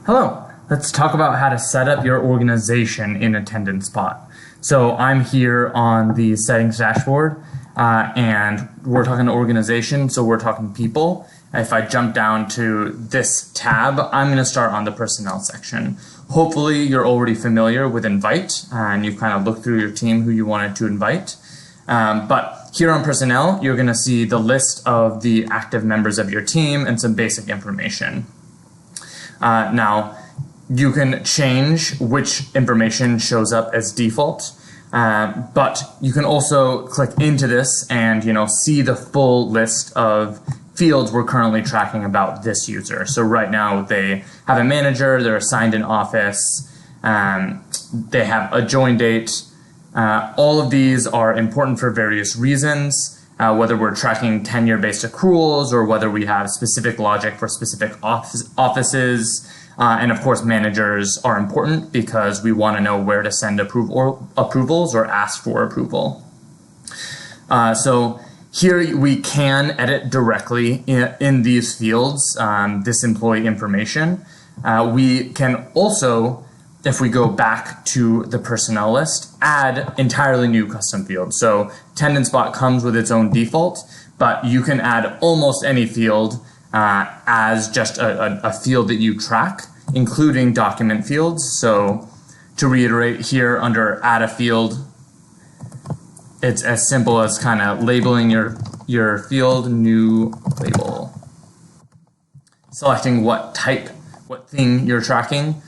Hello, let's talk about how to set up your organization in AttendanceBot. So I'm here on the settings dashboard and we're talking organization, so we're talking people. If I jump down to this tab, I'm going to start on the personnel section. Hopefully you're already familiar with invite and you've kind of looked through your team who you wanted to invite. But here on personnel, you're going to see the list of the active members of your team and some basic information. Now, you can change which information shows up as default, but you can also click into this and see the full list of fields we're currently tracking about this user. So right now they have a manager, they're assigned an office, they have a join date. All of these are important for various reasons. Whether we're tracking tenure-based accruals or whether we have specific logic for specific offices. And of course, managers are important because we want to know where to send approvals or ask for approval. So here we can edit directly in these fields, this employee information. We can also, if we go back to the personnel list, add entirely new custom fields. So AttendanceBot comes with its own default, but you can add almost any field as just a field that you track, including document fields. So to reiterate, here under add a field, it's as simple as kind of labeling your field, new label, selecting what thing you're tracking,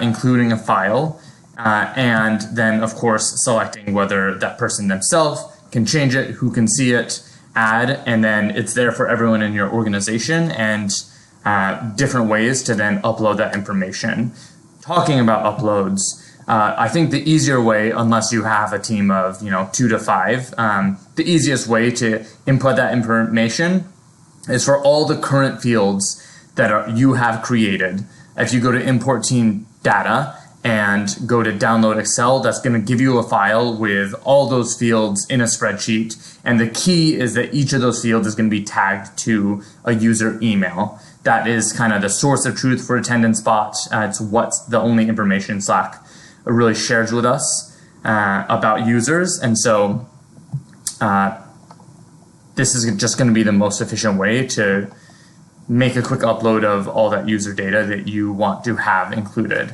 including a file, and then of course selecting whether that person themselves can change it, who can see it, add, and then it's there for everyone in your organization, and different ways to then upload that information. Talking about uploads, I think the easier way, unless you have a team of 2 to 5, the easiest way to input that information is for all the current fields that you have created. If you go to import team data and go to download Excel, that's going to give you a file with all those fields in a spreadsheet. And the key is that each of those fields is going to be tagged to a user email. That is kind of the source of truth for AttendanceBot. It's what's the only information Slack really shares with us about users. And so this is just going to be the most efficient way to make a quick upload of all that user data that you want to have included.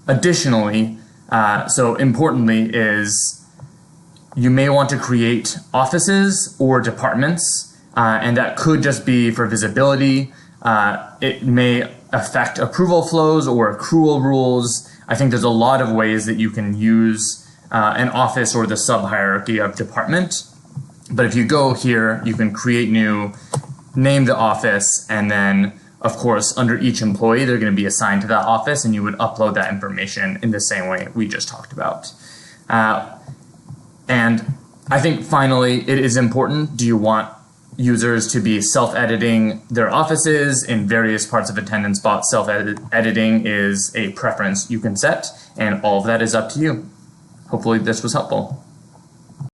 Additionally, so importantly is you may want to create offices or departments, and that could just be for visibility. It may affect approval flows or accrual rules. I think there's a lot of ways that you can use an office or the sub-hierarchy of department. But if you go here, you can create new, name the office, and then of course under each employee they're going to be assigned to that office, and you would upload that information in the same way we just talked about. And I think finally it is important, do you want users to be self-editing their offices in various parts of AttendanceBot? Self-editing is a preference you can set, and all of that is up to you. Hopefully this was helpful.